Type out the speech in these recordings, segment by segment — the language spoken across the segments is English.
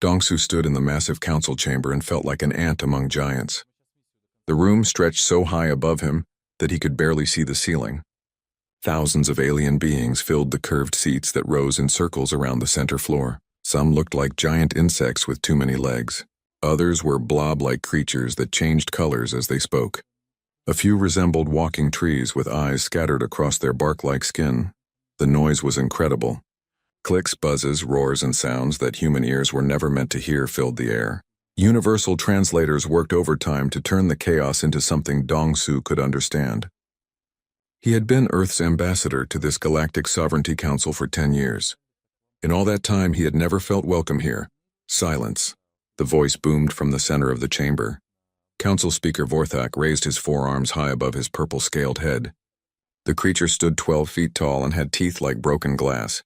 Dongsu stood in the massive council chamber and felt like an ant among giants. The room stretched so high above him that he could barely see the ceiling. Thousands of alien beings filled the curved seats that rose in circles around the center floor. Some looked like giant insects with too many legs. Others were blob-like creatures that changed colors as they spoke. A few resembled walking trees with eyes scattered across their bark-like skin. The noise was incredible. Clicks, buzzes, roars, and sounds that human ears were never meant to hear filled the air. Universal translators worked overtime to turn the chaos into something Dongsu could understand. He had been Earth's ambassador to this Galactic Sovereignty Council for 10 years. In all that time, he had never felt welcome here. Silence. The voice boomed from the center of the chamber. Council Speaker Vorthak raised his forearms high above his purple-scaled head. The creature stood 12 feet tall and had teeth like broken glass.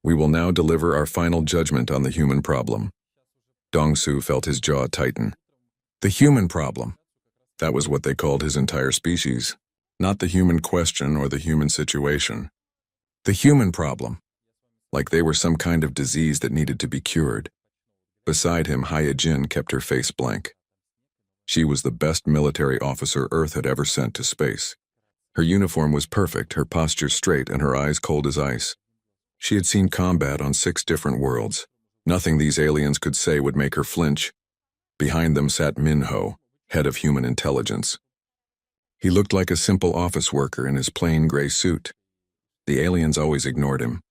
We will now deliver our final judgment on the human problem. Dongsu felt his jaw tighten. The human problem. That was what they called his entire species. Not the human question or the human situation. The human problem. Like they were some kind of disease that needed to be cured. Beside him, Hyejin kept her face blank. She was the best military officer Earth had ever sent to space. Her uniform was perfect, her posture straight, and her eyes cold as ice. She had seen combat on 6 different worlds. Nothing these aliens could say would make her flinch. Behind them sat Minho, head of human intelligence. He looked like a simple office worker in his plain gray suit. The aliens always ignored him.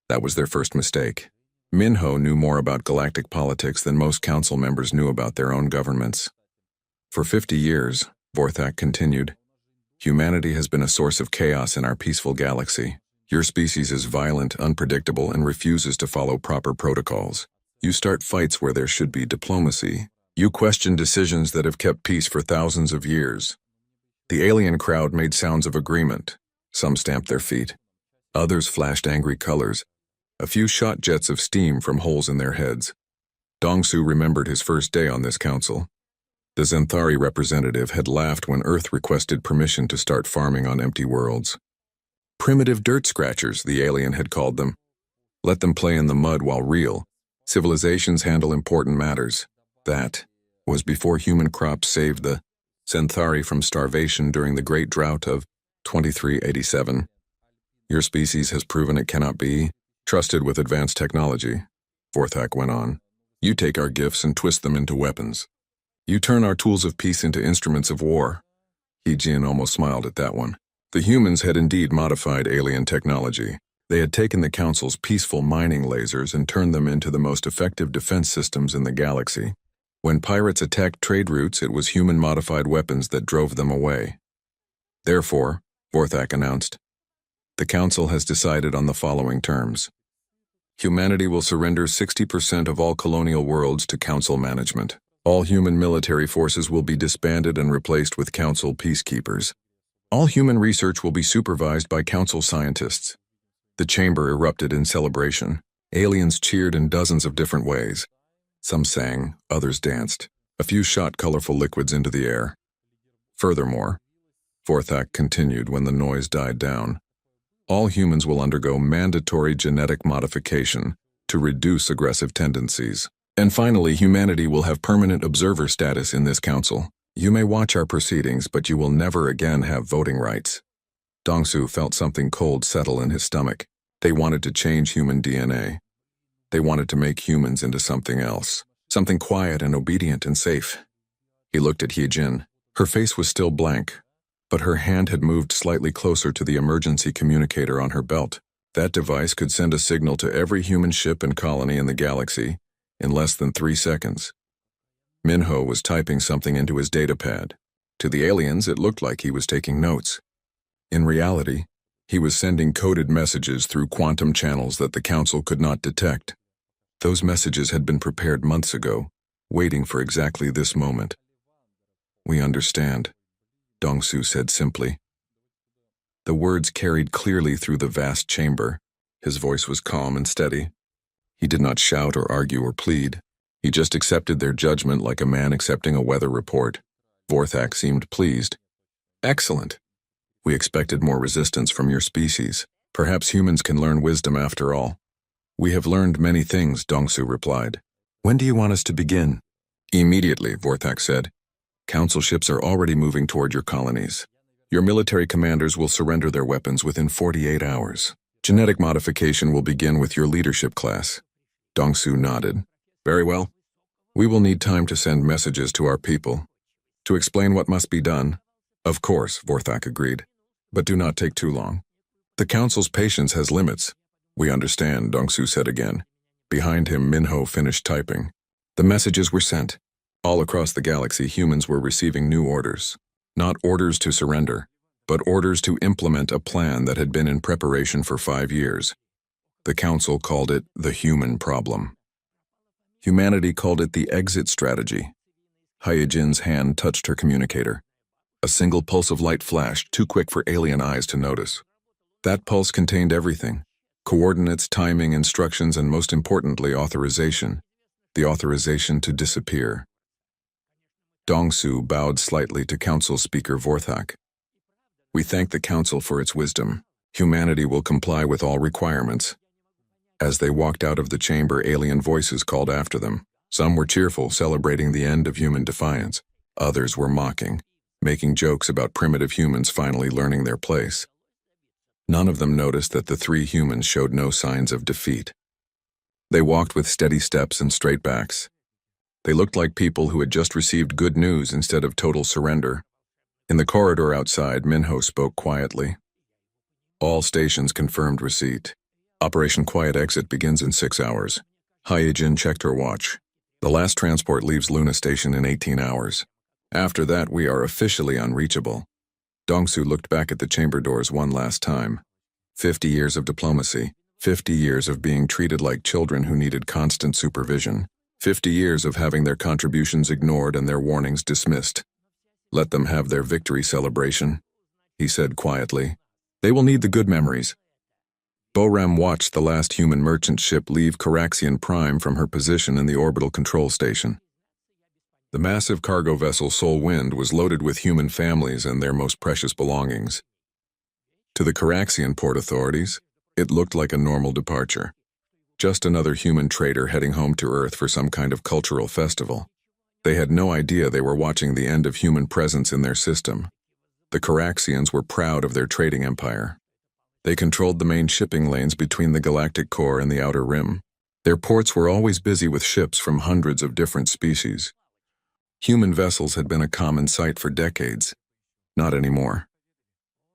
That was their first mistake. Minho knew more about galactic politics than most council members knew about their own governments. For 50 years, Vorthak continued, humanity has been a source of chaos in our peaceful galaxy. Your species is violent, unpredictable, and refuses to follow proper protocols. You start fights where there should be diplomacy. You question decisions that have kept peace for thousands of years. The alien crowd made sounds of agreement. Some stamped their feet. Others flashed angry colors. A few shot jets of steam from holes in their heads. Dongsu remembered his first day on this council. The Zenthari representative had laughed when Earth requested permission to start farming on empty worlds. Primitive dirt scratchers, the alien had called them. Let them play in the mud while real. Civilizations handle important matters. That was before human crops saved the Zenthari from starvation during the Great Drought of 2387. Your species has proven it cannot be trusted with advanced technology, Vorthak went on. You take our gifts and twist them into weapons. You turn our tools of peace into instruments of war. Hyejin almost smiled at that one. The humans had indeed modified alien technology. They had taken the Council's peaceful mining lasers and turned them into the most effective defense systems in the galaxy. When pirates attacked trade routes, it was human-modified weapons that drove them away. Therefore, Vorthak announced, the Council has decided on the following terms. Humanity will surrender 60% of all colonial worlds to Council management. All human military forces will be disbanded and replaced with Council peacekeepers. All human research will be supervised by Council scientists. The chamber erupted in celebration. Aliens cheered in dozens of different ways. Some sang, others danced. A few shot colorful liquids into the air. Furthermore, Vorthak continued when the noise died down, all humans will undergo mandatory genetic modification to reduce aggressive tendencies. And finally, humanity will have permanent observer status in this council. You may watch our proceedings, but you will never again have voting rights. Dongsu felt something cold settle in his stomach. They wanted to change human DNA. They wanted to make humans into something else, something quiet and obedient and safe. He looked at Hyejin. Her face was still blank, but her hand had moved slightly closer to the emergency communicator on her belt. That device could send a signal to every human ship and colony in the galaxy in less than 3 seconds. Minho was typing something into his datapad. To the aliens, it looked like he was taking notes. In reality, he was sending coded messages through quantum channels that the Council could not detect. Those messages had been prepared months ago, waiting for exactly this moment. We understand, Dongsu said simply. The words carried clearly through the vast chamber. His voice was calm and steady. He did not shout or argue or plead. He just accepted their judgment like a man accepting a weather report. Vorthak seemed pleased. Excellent. We expected more resistance from your species. Perhaps humans can learn wisdom after all. We have learned many things, Dongsu replied. When do you want us to begin? Immediately, Vorthak said. Council ships are already moving toward your colonies. Your military commanders will surrender their weapons within 48 hours. Genetic modification will begin with your leadership class. Dongsu nodded. Very well. We will need time to send messages to our people. To explain what must be done. Of course, Vorthak agreed. But do not take too long. The Council's patience has limits. We understand, Dongsu said again. Behind him, Minho finished typing. The messages were sent. All across the galaxy, humans were receiving new orders. Not orders to surrender, but orders to implement a plan that had been in preparation for 5 years. The Council called it the human problem. Humanity called it the exit strategy. Hyejin's hand touched her communicator. A single pulse of light flashed, too quick for alien eyes to notice. That pulse contained everything. Coordinates, timing, instructions, and most importantly, authorization. The authorization to disappear. Dongsu bowed slightly to Council Speaker Vorthak. We thank the Council for its wisdom. Humanity will comply with all requirements. As they walked out of the chamber, alien voices called after them. Some were cheerful, celebrating the end of human defiance. Others were mocking, making jokes about primitive humans finally learning their place. None of them noticed that the 3 humans showed no signs of defeat. They walked with steady steps and straight backs. They looked like people who had just received good news instead of total surrender. In the corridor outside, Minho spoke quietly. All stations confirmed receipt. Operation Quiet Exit begins in 6 hours. Hyejin checked her watch. The last transport leaves Luna Station in 18 hours. After that, we are officially unreachable. Dongsu looked back at the chamber doors one last time. 50 years of diplomacy. 50 years of being treated like children who needed constant supervision. 50 years of having their contributions ignored and their warnings dismissed. Let them have their victory celebration, he said quietly. They will need the good memories. Boram watched the last human merchant ship leave Caraxian Prime from her position in the orbital control station. The massive cargo vessel Sol Wind was loaded with human families and their most precious belongings. To the Caraxian port authorities, it looked like a normal departure. Just another human trader heading home to Earth for some kind of cultural festival. They had no idea they were watching the end of human presence in their system. The Caraxians were proud of their trading empire. They controlled the main shipping lanes between the galactic core and the outer rim. Their ports were always busy with ships from hundreds of different species. Human vessels had been a common sight for decades. Not anymore.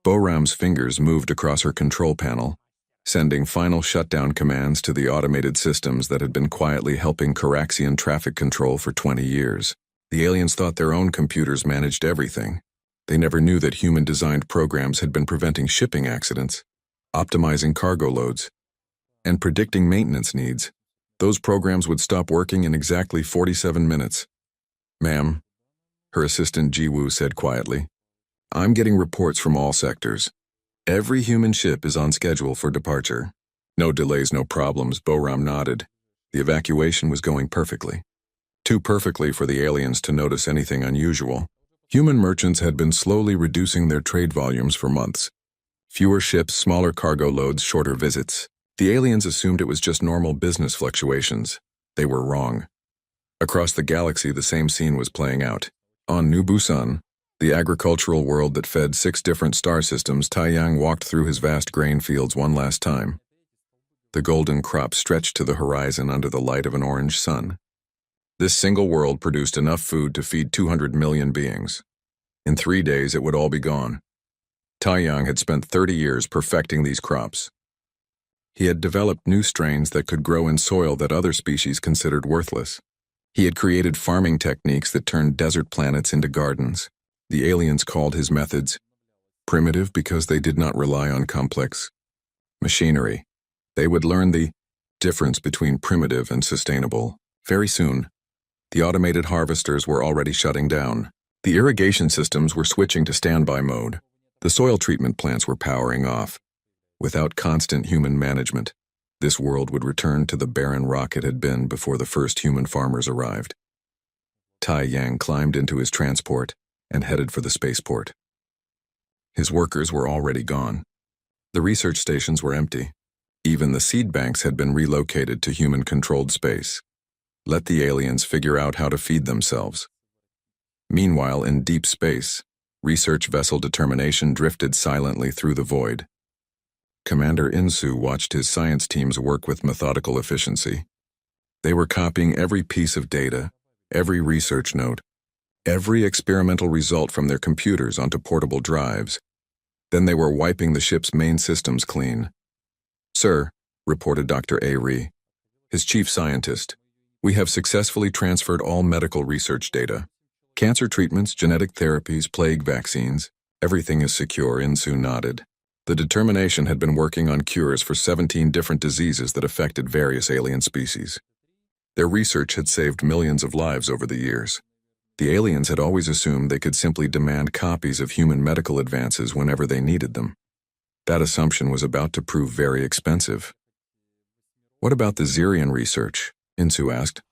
Boram's fingers moved across her control panel, sending final shutdown commands to the automated systems that had been quietly helping Caraxian traffic control for 20 years. The aliens thought their own computers managed everything. They never knew that human-designed programs had been preventing shipping accidents, optimizing cargo loads, and predicting maintenance needs. Those programs would stop working in exactly 47 minutes. Ma'am, her assistant Jiwoo said quietly, I'm getting reports from all sectors. Every human ship is on schedule for departure. No delays, no problems, Boram nodded. The evacuation was going perfectly. Too perfectly for the aliens to notice anything unusual. Human merchants had been slowly reducing their trade volumes for months. Fewer ships, smaller cargo loads, shorter visits. The aliens assumed it was just normal business fluctuations. They were wrong. Across the galaxy, the same scene was playing out. On New Busan, the agricultural world that fed 6 different star systems, Taiyang walked through his vast grain fields one last time. The golden crop stretched to the horizon under the light of an orange sun. This single world produced enough food to feed 200 million beings. In 3 days, it would all be gone. Taiyang had spent 30 years perfecting these crops. He had developed new strains that could grow in soil that other species considered worthless. He had created farming techniques that turned desert planets into gardens. The aliens called his methods primitive because they did not rely on complex machinery. They would learn the difference between primitive and sustainable very soon. The automated harvesters were already shutting down. The irrigation systems were switching to standby mode. The soil treatment plants were powering off. Without constant human management, this world would return to the barren rock it had been before the first human farmers arrived. Taiyang climbed into his transport and headed for the spaceport. His workers were already gone. The research stations were empty. Even the seed banks had been relocated to human-controlled space. Let the aliens figure out how to feed themselves. Meanwhile, in deep space, research vessel Determination drifted silently through the void. Commander Insu watched his science teams work with methodical efficiency. They were copying every piece of data, every research note, every experimental result from their computers onto portable drives. Then they were wiping the ship's main systems clean. "Sir," reported Dr. Ari, his chief scientist, "we have successfully transferred all medical research data. Cancer treatments, genetic therapies, plague vaccines, everything is secure." Insu nodded. The Determination had been working on cures for 17 different diseases that affected various alien species. Their research had saved millions of lives over the years. The aliens had always assumed they could simply demand copies of human medical advances whenever they needed them. That assumption was about to prove very expensive. "What about the Xerian research?" Insu asked.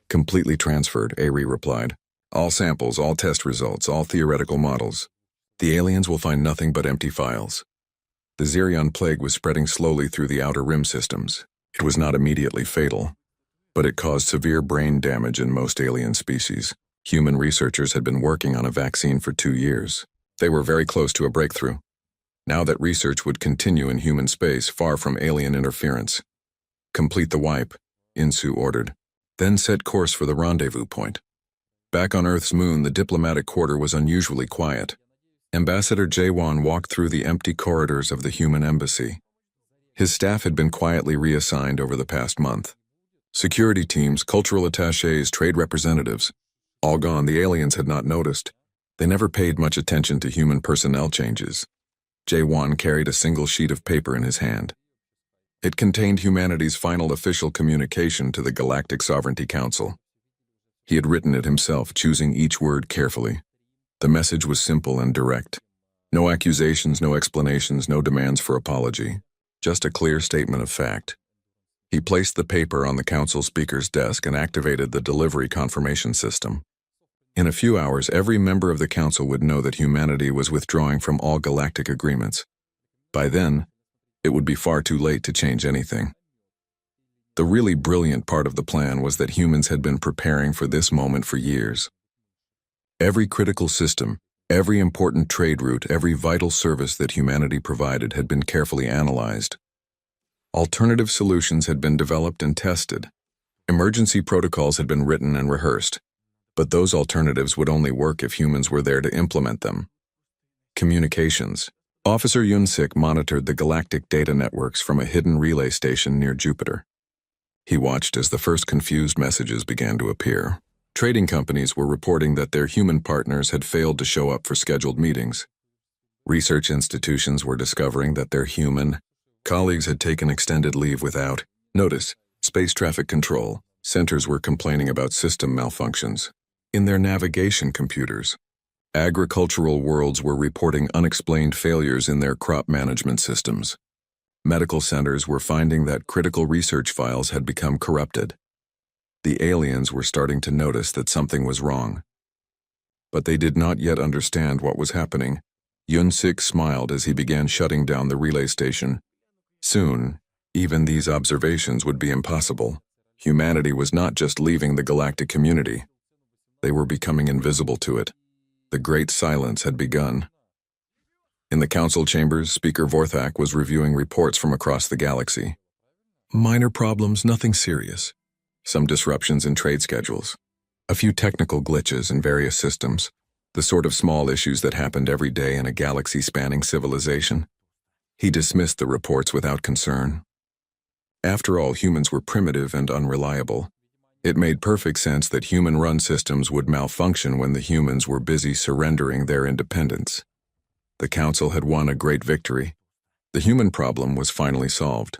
"Completely transferred," Ari replied. "All samples, all test results, all theoretical models. The aliens will find nothing but empty files." The Xerion plague was spreading slowly through the outer rim systems. It was not immediately fatal, but it caused severe brain damage in most alien species. Human researchers had been working on a vaccine for 2 years. They were very close to a breakthrough. Now that research would continue in human space, far from alien interference. "Complete the wipe," Insu ordered. "Then set course for the rendezvous point." Back on Earth's moon, the diplomatic quarter was unusually quiet. Ambassador Jaewon walked through the empty corridors of the human embassy. His staff had been quietly reassigned over the past month. Security teams, cultural attachés, trade representatives, all gone. The aliens had not noticed. They never paid much attention to human personnel changes. Jaewon carried a single sheet of paper in his hand. It contained humanity's final official communication to the Galactic Sovereignty Council. He had written it himself, choosing each word carefully. The message was simple and direct. No accusations, no explanations, no demands for apology. Just a clear statement of fact. He placed the paper on the council speaker's desk and activated the delivery confirmation system. In a few hours, every member of the council would know that humanity was withdrawing from all galactic agreements. By then, it would be far too late to change anything. The really brilliant part of the plan was that humans had been preparing for this moment for years. Every critical system, every important trade route, every vital service that humanity provided had been carefully analyzed. Alternative solutions had been developed and tested. Emergency protocols had been written and rehearsed. But those alternatives would only work if humans were there to implement them. Communications. Officer Yun-sik monitored the galactic data networks from a hidden relay station near Jupiter. He watched as the first confused messages began to appear. Trading companies were reporting that their human partners had failed to show up for scheduled meetings. Research institutions were discovering that their human colleagues had taken extended leave without notice. Space traffic control centers were complaining about system malfunctions in their navigation computers. Agricultural worlds were reporting unexplained failures in their crop management systems. Medical centers were finding that critical research files had become corrupted. The aliens were starting to notice that something was wrong. But they did not yet understand what was happening. Yun-sik smiled as he began shutting down the relay station. Soon, even these observations would be impossible. Humanity was not just leaving the galactic community. They were becoming invisible to it. The Great Silence had begun. In the council chambers, Speaker Vorthak was reviewing reports from across the galaxy. Minor problems, nothing serious. Some disruptions in trade schedules. A few technical glitches in various systems. The sort of small issues that happened every day in a galaxy-spanning civilization. He dismissed the reports without concern. After all, humans were primitive and unreliable. It made perfect sense that human-run systems would malfunction when the humans were busy surrendering their independence. The Council had won a great victory. The human problem was finally solved.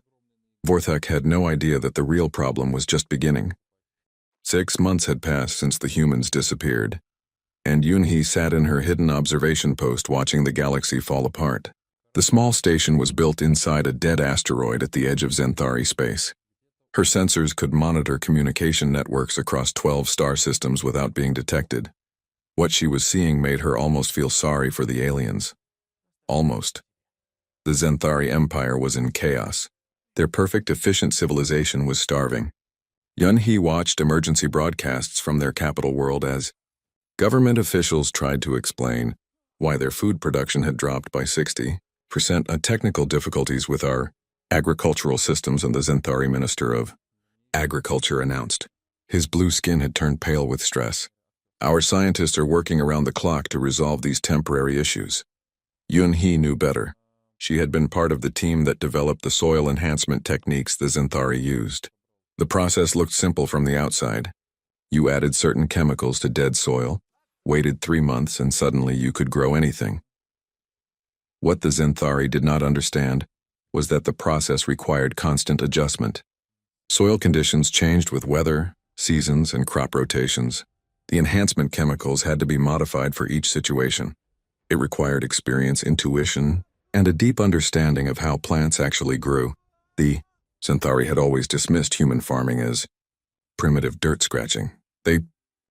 Vorthak had no idea that the real problem was just beginning. 6 months had passed since the humans disappeared, and Yunhee sat in her hidden observation post watching the galaxy fall apart. The small station was built inside a dead asteroid at the edge of Zenthari space. Her sensors could monitor communication networks across 12 star systems without being detected. What she was seeing made her almost feel sorry for the aliens. Almost. The Zenthari Empire was in chaos. Their perfect, efficient civilization was starving. Yun-hee watched emergency broadcasts from their capital world as government officials tried to explain why their food production had dropped by 60%, technical difficulties with our agricultural systems, and the Zenthari Minister of Agriculture announced. His blue skin had turned pale with stress. Our scientists are working around the clock to resolve these temporary issues. Yun-hee knew better. She had been part of the team that developed the soil enhancement techniques the Zenthari used. The process looked simple from the outside. You added certain chemicals to dead soil, waited 3 months, and suddenly you could grow anything. What the Zenthari did not understand was that the process required constant adjustment. Soil conditions changed with weather, seasons, and crop rotations. The enhancement chemicals had to be modified for each situation. It required experience, intuition, and a deep understanding of how plants actually grew. The Zenthari had always dismissed human farming as primitive dirt scratching. They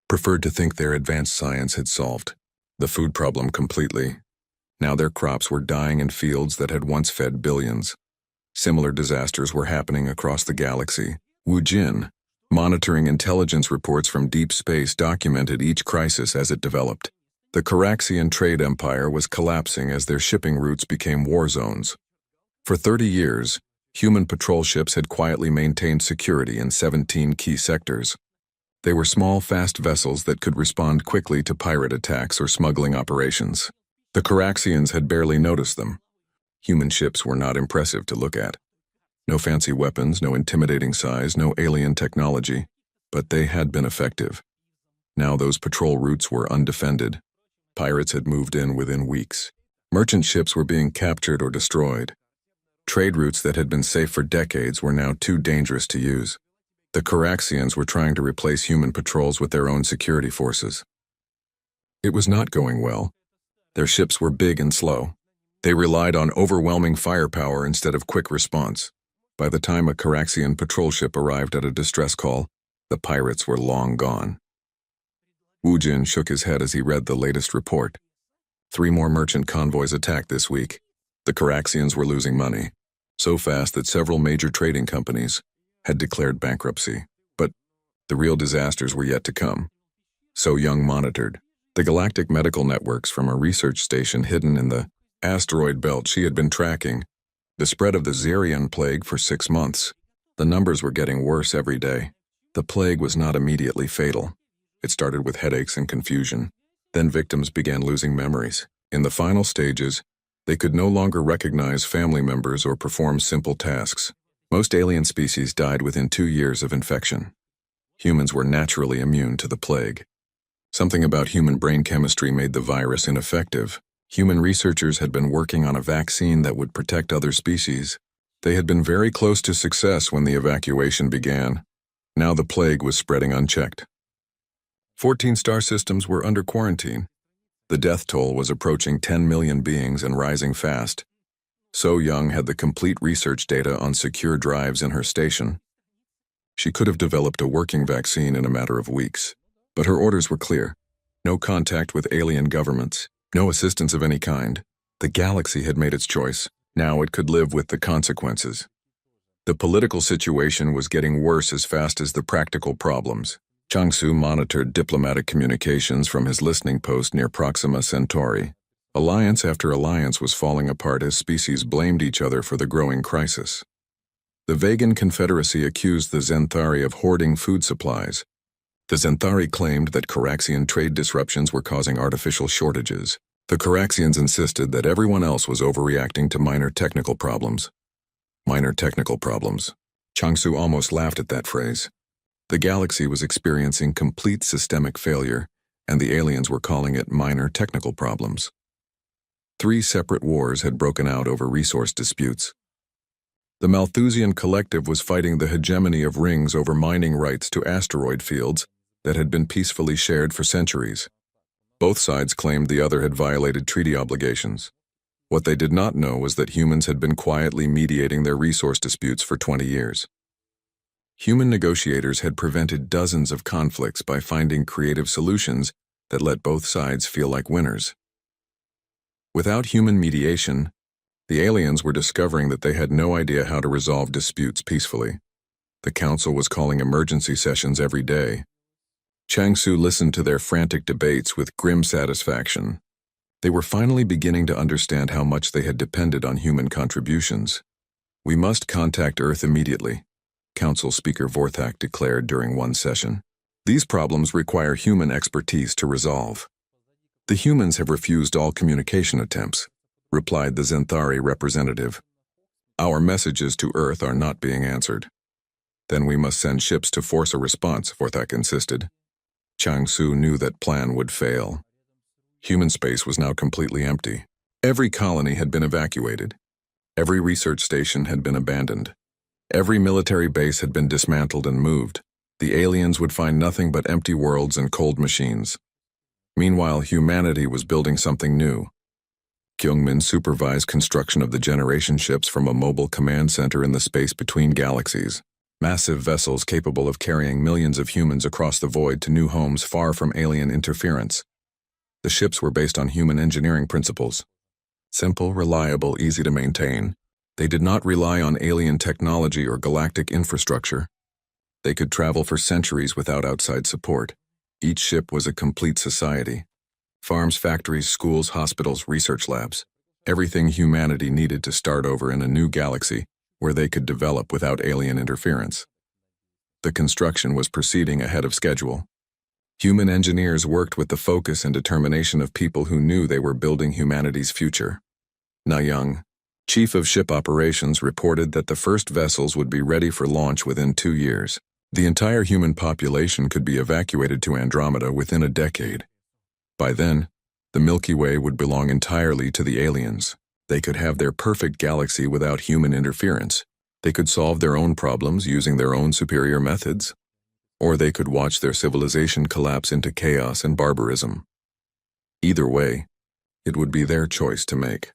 preferred to think their advanced science had solved the food problem completely. Now their crops were dying in fields that had once fed billions. Similar disasters were happening across the galaxy. Wu Jin, monitoring intelligence reports from deep space, documented each crisis as it developed. The Caraxian trade empire was collapsing as their shipping routes became war zones. For 30 years, human patrol ships had quietly maintained security in 17 key sectors. They were small, fast vessels that could respond quickly to pirate attacks or smuggling operations. The Caraxians had barely noticed them. Human ships were not impressive to look at. No fancy weapons, no intimidating size, no alien technology, but they had been effective. Now those patrol routes were undefended. Pirates had moved in within weeks. Merchant ships were being captured or destroyed. Trade routes that had been safe for decades were now too dangerous to use. The Caraxians were trying to replace human patrols with their own security forces. It was not going well. Their ships were big and slow. They relied on overwhelming firepower instead of quick response. By the time a Caraxian patrol ship arrived at a distress call, the pirates were long gone. Wu Jin shook his head as he read the latest report. 3 more merchant convoys attacked this week. The Caraxians were losing money, so fast that several major trading companies had declared bankruptcy. But the real disasters were yet to come. So Young monitored the galactic medical networks from a research station hidden in the asteroid belt. She had been tracking the spread of the Zerian plague for 6 months. The numbers were getting worse every day. The plague was not immediately fatal. It started with headaches and confusion. Then victims began losing memories. In the final stages, they could no longer recognize family members or perform simple tasks. Most alien species died within 2 years of infection. Humans were naturally immune to the plague. Something about human brain chemistry made the virus ineffective. Human researchers had been working on a vaccine that would protect other species. They had been very close to success when the evacuation began. Now the plague was spreading unchecked. 14 star systems were under quarantine. The death toll was approaching 10 million beings and rising fast. So Young had the complete research data on secure drives in her station. She could have developed a working vaccine in a matter of weeks. But her orders were clear. No contact with alien governments. No assistance of any kind. The galaxy had made its choice. Now it could live with the consequences. The political situation was getting worse as fast as the practical problems. Changsu monitored diplomatic communications from his listening post near Proxima Centauri. Alliance after alliance was falling apart as species blamed each other for the growing crisis. The Vegan Confederacy accused the Zenthari of hoarding food supplies. The Zenthari claimed that Caraxian trade disruptions were causing artificial shortages. The Caraxians insisted that everyone else was overreacting to minor technical problems. Minor technical problems. Changsu almost laughed at that phrase. The galaxy was experiencing complete systemic failure, and the aliens were calling it minor technical problems. 3 separate wars had broken out over resource disputes. The Malthusian Collective was fighting the hegemony of rings over mining rights to asteroid fields that had been peacefully shared for centuries. Both sides claimed the other had violated treaty obligations. What they did not know was that humans had been quietly mediating their resource disputes for 20 years. Human negotiators had prevented dozens of conflicts by finding creative solutions that let both sides feel like winners. Without human mediation, the aliens were discovering that they had no idea how to resolve disputes peacefully. The council was calling emergency sessions every day. Changsu listened to their frantic debates with grim satisfaction. They were finally beginning to understand how much they had depended on human contributions. "We must contact Earth immediately," Council Speaker Vorthak declared during one session. "These problems require human expertise to resolve." "The humans have refused all communication attempts," replied the Zenthari representative. "Our messages to Earth are not being answered." "Then we must send ships to force a response," Vorthak insisted. Changsu knew that plan would fail. Human space was now completely empty. Every colony had been evacuated. Every research station had been abandoned. Every military base had been dismantled and moved. The aliens would find nothing but empty worlds and cold machines. Meanwhile, humanity was building something new. Kyungmin supervised construction of the generation ships from a mobile command center in the space between galaxies. Massive vessels capable of carrying millions of humans across the void to new homes far from alien interference. The ships were based on human engineering principles. Simple, reliable, easy to maintain. They did not rely on alien technology or galactic infrastructure. They could travel for centuries without outside support. Each ship was a complete society. Farms, factories, schools, hospitals, research labs. Everything humanity needed to start over in a new galaxy where they could develop without alien interference. The construction was proceeding ahead of schedule. Human engineers worked with the focus and determination of people who knew they were building humanity's future. Na Young, chief of ship operations, reported that the first vessels would be ready for launch within 2 years. The entire human population could be evacuated to Andromeda within a decade. By then, the Milky Way would belong entirely to the aliens. They could have their perfect galaxy without human interference. They could solve their own problems using their own superior methods. Or they could watch their civilization collapse into chaos and barbarism. Either way, it would be their choice to make.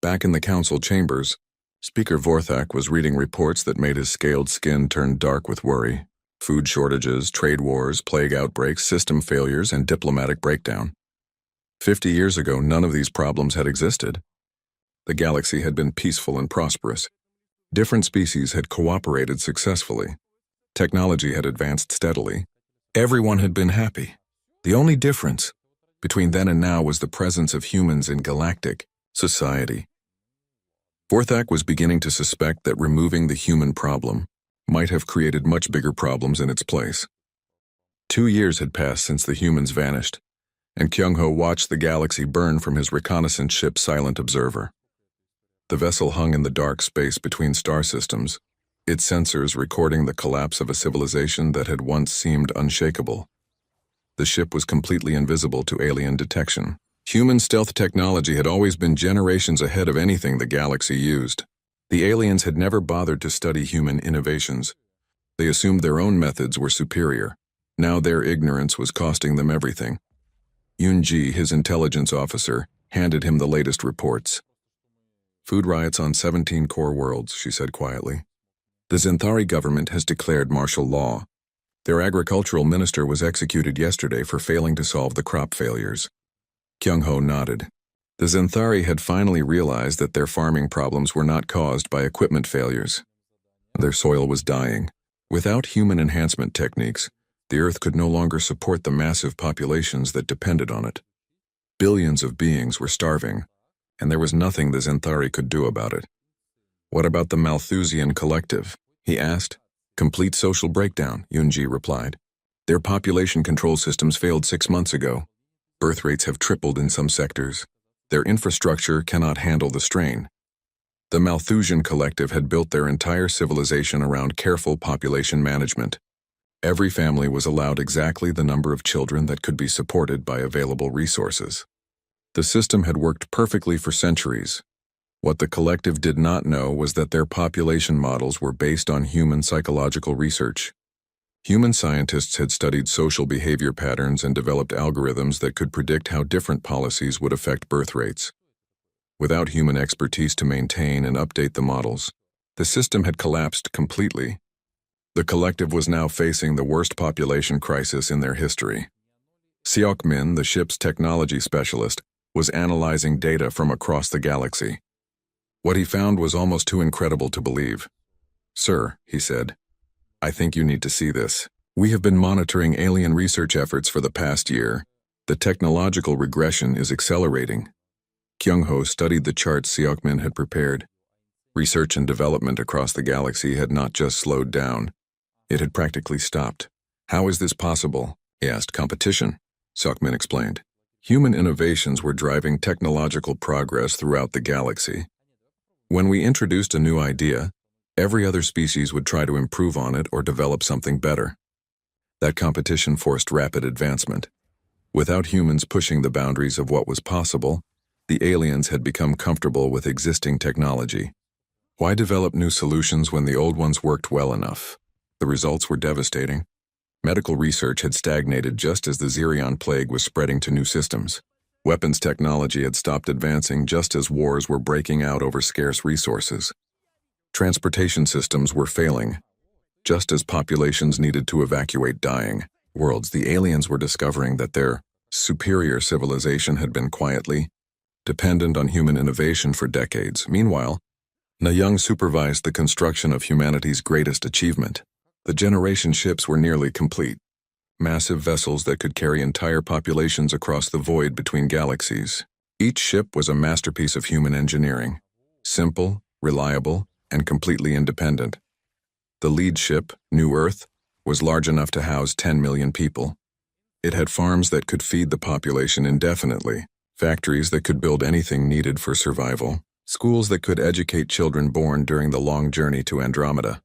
Back in the council chambers, Speaker Vorthak was reading reports that made his scaled skin turn dark with worry. Food shortages, trade wars, plague outbreaks, system failures, and diplomatic breakdown. 50 years ago, none of these problems had existed. The galaxy had been peaceful and prosperous. Different species had cooperated successfully. Technology had advanced steadily. Everyone had been happy. The only difference between then and now was the presence of humans in galactic society. Vorthak was beginning to suspect that removing the human problem might have created much bigger problems in its place. 2 years had passed since the humans vanished, and Kyung-ho watched the galaxy burn from his reconnaissance ship Silent Observer. The vessel hung in the dark space between star systems, its sensors recording the collapse of a civilization that had once seemed unshakable. The ship was completely invisible to alien detection. Human stealth technology had always been generations ahead of anything the galaxy used. The aliens had never bothered to study human innovations. They assumed their own methods were superior. Now their ignorance was costing them everything. Yoon-ji, his intelligence officer, handed him the latest reports. "Food riots on 17 core worlds," she said quietly. "The Zenthari government has declared martial law. Their agricultural minister was executed yesterday for failing to solve the crop failures." Kyung-ho nodded. The Zenthari had finally realized that their farming problems were not caused by equipment failures. Their soil was dying. Without human enhancement techniques, the Earth could no longer support the massive populations that depended on it. Billions of beings were starving, and there was nothing the Zenthari could do about it. "What about the Malthusian collective?" he asked. "Complete social breakdown," Yoon-ji replied. "Their population control systems failed 6 months ago. Birth rates have tripled in some sectors. Their infrastructure cannot handle the strain." The Malthusian collective had built their entire civilization around careful population management. Every family was allowed exactly the number of children that could be supported by available resources. The system had worked perfectly for centuries. What the collective did not know was that their population models were based on human psychological research. Human scientists had studied social behavior patterns and developed algorithms that could predict how different policies would affect birth rates. Without human expertise to maintain and update the models, the system had collapsed completely. The collective was now facing the worst population crisis in their history. Seok-min, the ship's technology specialist, was analyzing data from across the galaxy. What he found was almost too incredible to believe. "Sir," he said, I think you need to see this. We have been monitoring alien research efforts for the past year. The technological regression is accelerating. Kyung-ho studied the charts Seokmin had prepared. Research and development across the galaxy had not just slowed down. It had practically stopped. How is this possible? He asked. Competition, Seokmin explained. Human innovations were driving technological progress throughout the galaxy. When we introduced a new idea, every other species would try to improve on it or develop something better. That competition forced rapid advancement. Without humans pushing the boundaries of what was possible, the aliens had become comfortable with existing technology. Why develop new solutions when the old ones worked well enough? The results were devastating. Medical research had stagnated just as the Xerion plague was spreading to new systems. Weapons technology had stopped advancing just as wars were breaking out over scarce resources. Transportation systems were failing, just as populations needed to evacuate dying worlds. The aliens were discovering that their superior civilization had been quietly dependent on human innovation for decades. Meanwhile, Na-young supervised the construction of humanity's greatest achievement. The generation ships were nearly complete, massive vessels that could carry entire populations across the void between galaxies. Each ship was a masterpiece of human engineering, simple, reliable, and completely independent. The lead ship, New Earth, was large enough to house 10 million people. It had farms that could feed the population indefinitely, factories that could build anything needed for survival, schools that could educate children born during the long journey to Andromeda.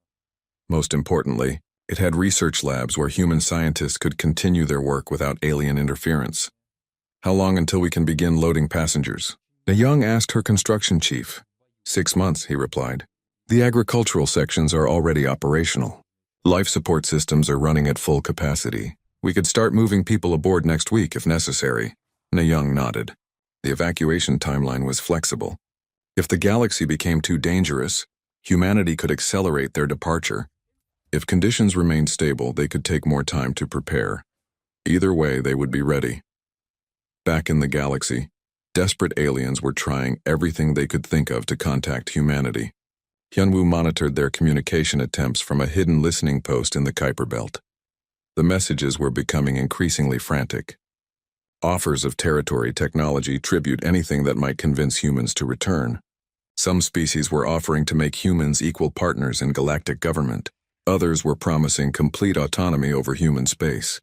Most importantly, it had research labs where human scientists could continue their work without alien interference. How long until we can begin loading passengers? Na-young asked her construction chief. 6 months, he replied. The agricultural sections are already operational. Life support systems are running at full capacity. We could start moving people aboard next week if necessary. Na-young nodded. The evacuation timeline was flexible. If the galaxy became too dangerous, humanity could accelerate their departure. If conditions remained stable, they could take more time to prepare. Either way, they would be ready. Back in the galaxy, desperate aliens were trying everything they could think of to contact humanity. Hyunwoo monitored their communication attempts from a hidden listening post in the Kuiper Belt. The messages were becoming increasingly frantic. Offers of territory, technology, tribute, anything that might convince humans to return. Some species were offering to make humans equal partners in galactic government. Others were promising complete autonomy over human space.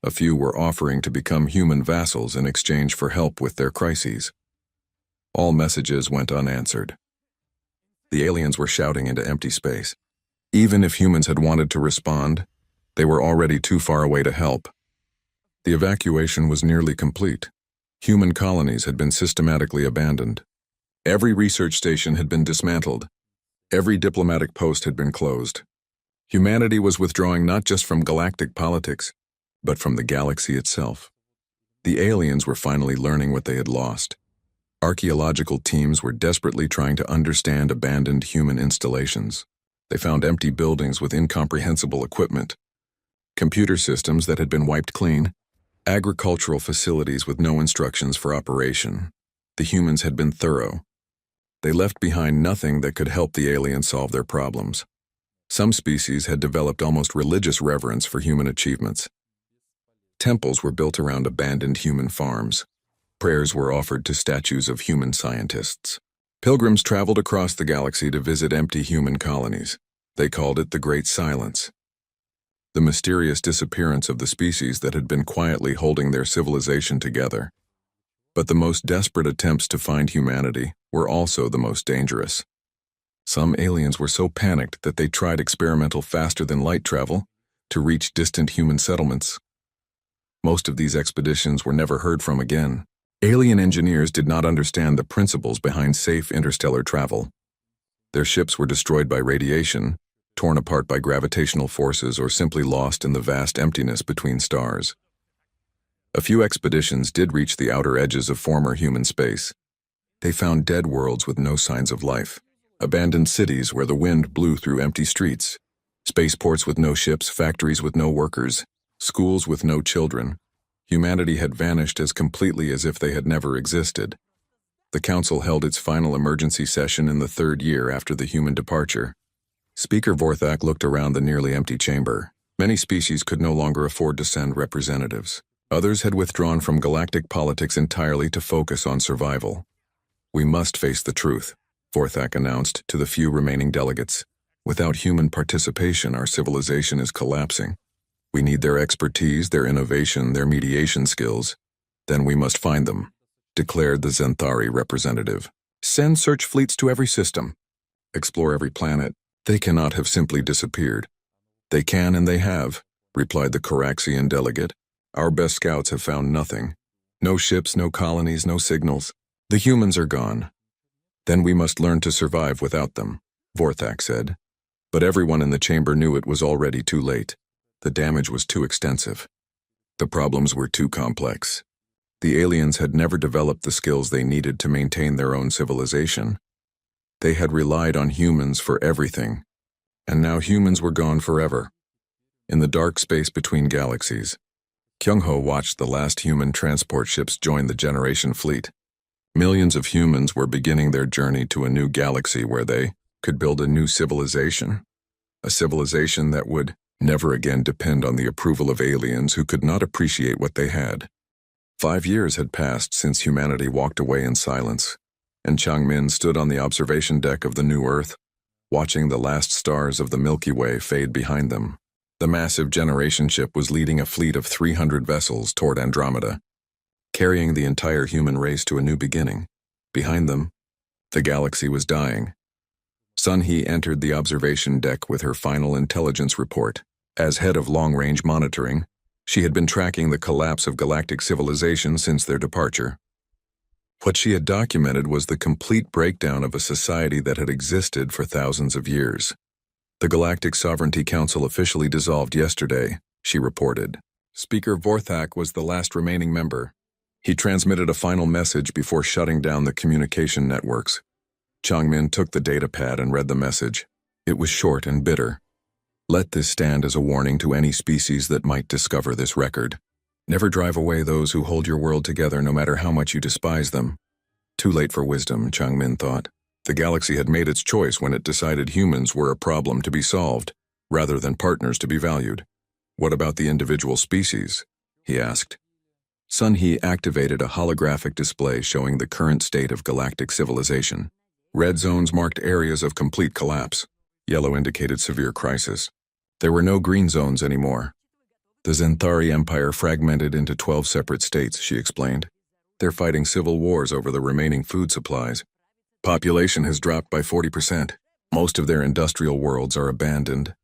A few were offering to become human vassals in exchange for help with their crises. All messages went unanswered. The aliens were shouting into empty space. Even if humans had wanted to respond, they were already too far away to help. The evacuation was nearly complete. Human colonies had been systematically abandoned. Every research station had been dismantled. Every diplomatic post had been closed. Humanity was withdrawing not just from galactic politics, but from the galaxy itself. The aliens were finally learning what they had lost. Archaeological teams were desperately trying to understand abandoned human installations. They found empty buildings with incomprehensible equipment, computer systems that had been wiped clean, agricultural facilities with no instructions for operation. The humans had been thorough. They left behind nothing that could help the aliens solve their problems. Some species had developed almost religious reverence for human achievements. Temples were built around abandoned human farms. Prayers were offered to statues of human scientists. Pilgrims traveled across the galaxy to visit empty human colonies. They called it the Great Silence. The mysterious disappearance of the species that had been quietly holding their civilization together. But the most desperate attempts to find humanity were also the most dangerous. Some aliens were so panicked that they tried experimental faster-than-light travel to reach distant human settlements. Most of these expeditions were never heard from again. Alien engineers did not understand the principles behind safe interstellar travel. Their ships were destroyed by radiation, torn apart by gravitational forces, or simply lost in the vast emptiness between stars. A few expeditions did reach the outer edges of former human space. They found dead worlds with no signs of life, abandoned cities where the wind blew through empty streets, spaceports with no ships, factories with no workers, schools with no children. Humanity had vanished as completely as if they had never existed. The Council held its final emergency session in the 3rd year after the human departure. Speaker Vorthak looked around the nearly empty chamber. Many species could no longer afford to send representatives. Others had withdrawn from galactic politics entirely to focus on survival. "We must face the truth," Vorthak announced to the few remaining delegates. "Without human participation, our civilization is collapsing. We need their expertise, their innovation, their mediation skills. Then we must find them," declared the Zenthari representative. "Send search fleets to every system. Explore every planet. They cannot have simply disappeared." "They can and they have," replied the Coraxian delegate. "Our best scouts have found nothing. No ships, no colonies, no signals. The humans are gone. Then we must learn to survive without them," Vorthak said. But everyone in the chamber knew it was already too late. The damage was too extensive. The problems were too complex. The aliens had never developed the skills they needed to maintain their own civilization. They had relied on humans for everything, and now humans were gone forever. In the dark space between galaxies, Kyung-ho watched the last human transport ships join the generation fleet. Millions of humans were beginning their journey to a new galaxy where they could build a new civilization. A civilization that would never again depend on the approval of aliens who could not appreciate what they had. 5 years had passed since humanity walked away in silence, and Changmin stood on the observation deck of the new Earth, watching the last stars of the Milky Way fade behind them. The massive generation ship was leading a fleet of 300 vessels toward Andromeda, carrying the entire human race to a new beginning. Behind them, the galaxy was dying. Sun-Hee entered the observation deck with her final intelligence report. As head of long-range monitoring, she had been tracking the collapse of galactic civilization since their departure. What she had documented was the complete breakdown of a society that had existed for thousands of years. "The Galactic Sovereignty Council officially dissolved yesterday," she reported. Speaker Vorthak was the last remaining member. He transmitted a final message before shutting down the communication networks. Changmin took the datapad and read the message. It was short and bitter. "Let this stand as a warning to any species that might discover this record. Never drive away those who hold your world together, no matter how much you despise them." Too late for wisdom, Changmin thought. The galaxy had made its choice when it decided humans were a problem to be solved, rather than partners to be valued. "What about the individual species?" he asked. Sun-Hee activated a holographic display showing the current state of galactic civilization. Red zones marked areas of complete collapse. Yellow indicated severe crisis. There were no green zones anymore. "The Zenthari Empire fragmented into 12 separate states," she explained. "They're fighting civil wars over the remaining food supplies. Population has dropped by 40%. Most of their industrial worlds are abandoned."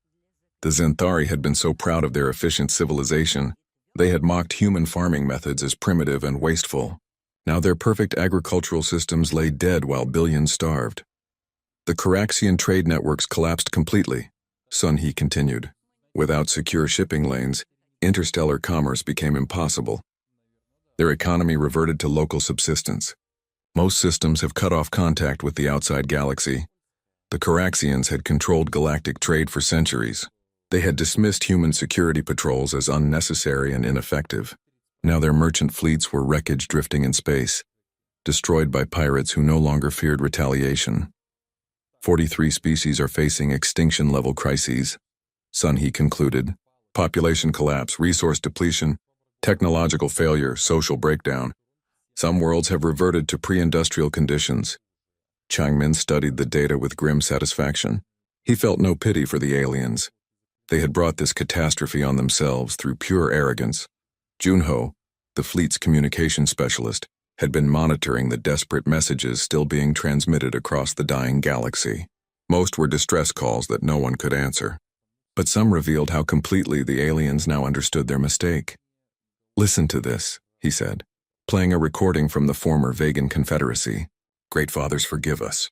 The Zenthari had been so proud of their efficient civilization, they had mocked human farming methods as primitive and wasteful. Now their perfect agricultural systems lay dead while billions starved. "The Coraxian trade networks collapsed completely," Sun-Hee continued. "Without secure shipping lanes, interstellar commerce became impossible. Their economy reverted to local subsistence. Most systems have cut off contact with the outside galaxy. The Coraxians had controlled galactic trade for centuries. They had dismissed human security patrols as unnecessary and ineffective. Now their merchant fleets were wreckage drifting in space, destroyed by pirates who no longer feared retaliation. 43 species are facing extinction-level crises," Sun-Hee concluded. "Population collapse, resource depletion, technological failure, social breakdown. Some worlds have reverted to pre-industrial conditions." Changmin studied the data with grim satisfaction. He felt no pity for the aliens. They had brought this catastrophe on themselves through pure arrogance. Junho, the fleet's communication specialist, had been monitoring the desperate messages still being transmitted across the dying galaxy. Most were distress calls that no one could answer. But some revealed how completely the aliens now understood their mistake. "Listen to this," he said, playing a recording from the former Vegan Confederacy. "Great fathers, forgive us.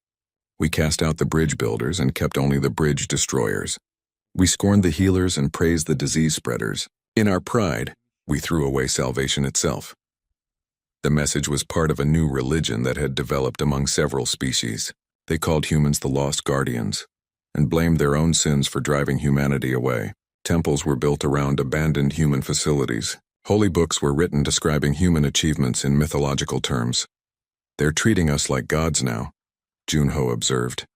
We cast out the bridge builders and kept only the bridge destroyers. We scorned the healers and praised the disease spreaders. In our pride, we threw away salvation itself." The message was part of a new religion that had developed among several species. They called humans the Lost Guardians, and blamed their own sins for driving humanity away. Temples were built around abandoned human facilities. Holy books were written describing human achievements in mythological terms. "They're treating us like gods now," Junho observed.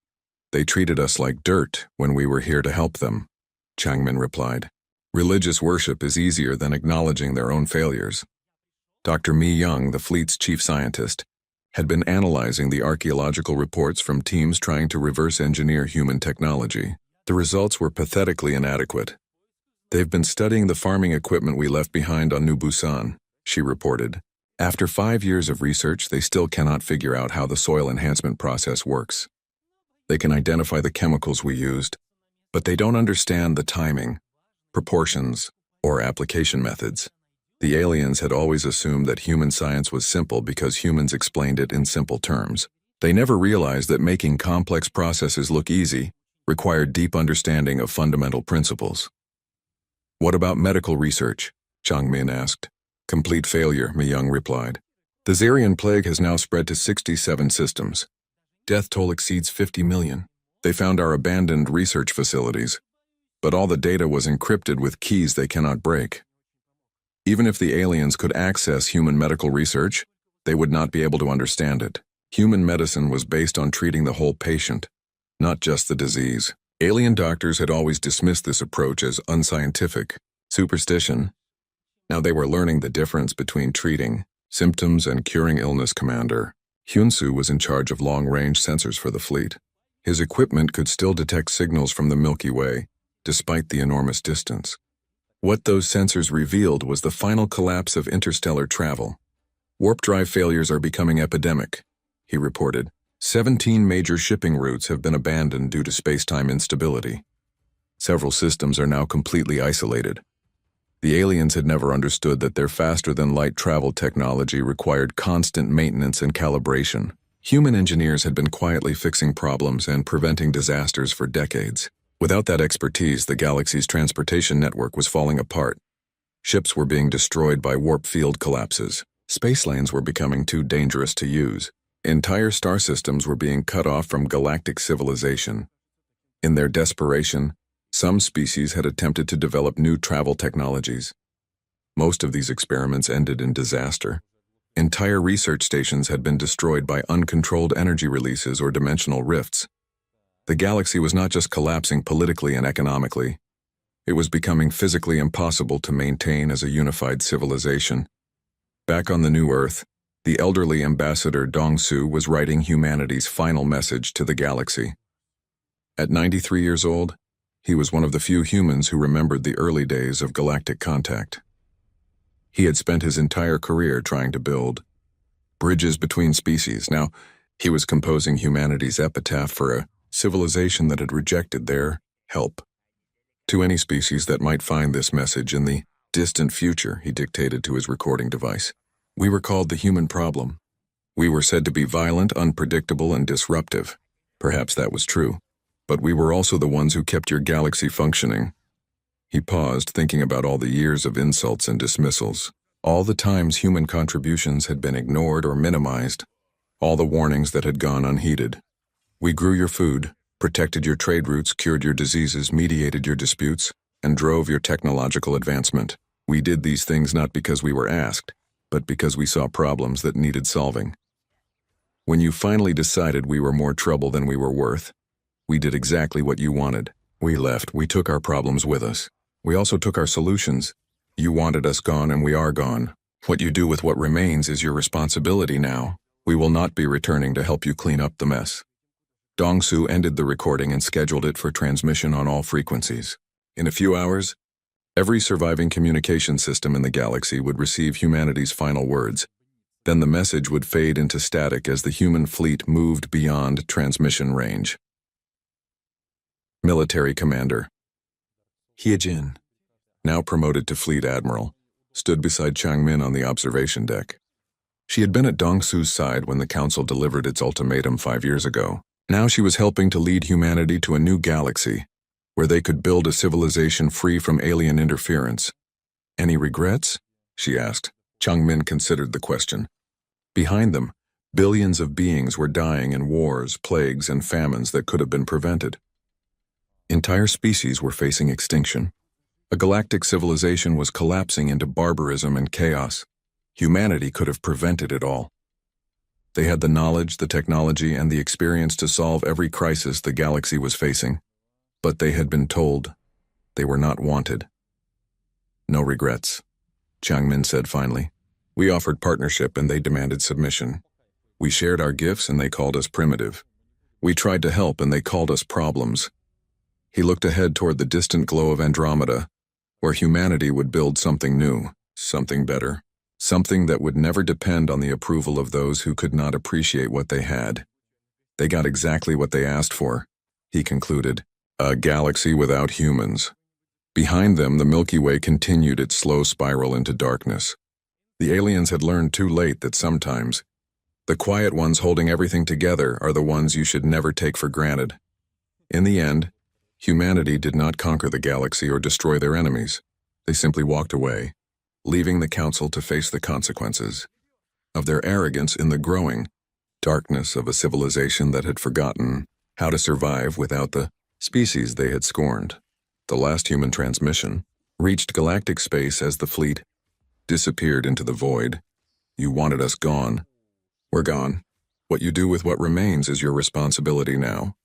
They treated us like dirt when we were here to help them, Changmin replied. Religious worship is easier than acknowledging their own failures. Dr. Mi Young, the fleet's chief scientist, had been analyzing the archaeological reports from teams trying to reverse engineer human technology. The results were pathetically inadequate. They've been studying the farming equipment we left behind on New Busan, she reported. After 5 years of research, they still cannot figure out how the soil enhancement process works. They can identify the chemicals we used, but they don't understand the timing, proportions, or application methods. The aliens had always assumed that human science was simple because humans explained it in simple terms. They never realized that making complex processes look easy required deep understanding of fundamental principles. What about medical research? Changmin asked. Complete failure, Mi Young replied. The Zarian plague has now spread to 67 systems. Death toll exceeds 50 million. They found our abandoned research facilities, but all the data was encrypted with keys they cannot break. Even if the aliens could access human medical research, they would not be able to understand it. Human medicine was based on treating the whole patient, not just the disease. Alien doctors had always dismissed this approach as unscientific, superstition. Now they were learning the difference between treating symptoms and curing illness. Commander Hyunsu was in charge of long-range sensors for the fleet. His equipment could still detect signals from the Milky Way, despite the enormous distance. What those sensors revealed was the final collapse of interstellar travel. Warp drive failures are becoming epidemic, he reported. 17 major shipping routes have been abandoned due to space-time instability. Several systems are now completely isolated. The aliens had never understood that their faster-than-light travel technology required constant maintenance and calibration. Human engineers had been quietly fixing problems and preventing disasters for decades. Without that expertise, the galaxy's transportation network was falling apart. Ships were being destroyed by warp field collapses. Space lanes were becoming too dangerous to use. Entire star systems were being cut off from galactic civilization. In their desperation, some species had attempted to develop new travel technologies. Most of these experiments ended in disaster. Entire research stations had been destroyed by uncontrolled energy releases or dimensional rifts. The galaxy was not just collapsing politically and economically. It was becoming physically impossible to maintain as a unified civilization. Back on the new Earth, the elderly ambassador Dong-Su was writing humanity's final message to the galaxy. At 93 years old, he was one of the few humans who remembered the early days of galactic contact. He had spent his entire career trying to build bridges between species. Now, he was composing humanity's epitaph for a civilization that had rejected their help. To any species that might find this message in the distant future, he dictated to his recording device. We were called the human problem. We were said to be violent, unpredictable, and disruptive. Perhaps that was true. But we were also the ones who kept your galaxy functioning. He paused, thinking about all the years of insults and dismissals. All the times human contributions had been ignored or minimized. All the warnings that had gone unheeded. We grew your food, protected your trade routes, cured your diseases, mediated your disputes, and drove your technological advancement. We did these things not because we were asked, but because we saw problems that needed solving. When you finally decided we were more trouble than we were worth, we did exactly what you wanted. We left. We took our problems with us. We also took our solutions. You wanted us gone and we are gone. What you do with what remains is your responsibility now. We will not be returning to help you clean up the mess. Dong-Su ended the recording and scheduled it for transmission on all frequencies. In a few hours, every surviving communication system in the galaxy would receive humanity's final words. Then the message would fade into static as the human fleet moved beyond transmission range. Military Commander Hyejin, now promoted to Fleet Admiral, stood beside Changmin on the observation deck. She had been at Dong-Su's side when the Council delivered its ultimatum 5 years ago. Now she was helping to lead humanity to a new galaxy, where they could build a civilization free from alien interference. Any regrets? She asked. Changmin considered the question. Behind them, billions of beings were dying in wars, plagues, and famines that could have been prevented. Entire species were facing extinction. A galactic civilization was collapsing into barbarism and chaos. Humanity could have prevented it all. They had the knowledge, the technology, and the experience to solve every crisis the galaxy was facing. But they had been told they were not wanted. No regrets, Changmin said finally. We offered partnership and they demanded submission. We shared our gifts and they called us primitive. We tried to help and they called us problems. He looked ahead toward the distant glow of Andromeda, where humanity would build something new, something better, something that would never depend on the approval of those who could not appreciate what they had. They got exactly what they asked for, he concluded, a galaxy without humans. Behind them, the Milky Way continued its slow spiral into darkness. The aliens had learned too late that sometimes the quiet ones holding everything together are the ones you should never take for granted. In the end, humanity did not conquer the galaxy or destroy their enemies. They simply walked away, leaving the Council to face the consequences of their arrogance in the growing darkness of a civilization that had forgotten how to survive without the species they had scorned. The last human transmission reached galactic space as the fleet disappeared into the void. You wanted us gone. We're gone. What you do with what remains is your responsibility now.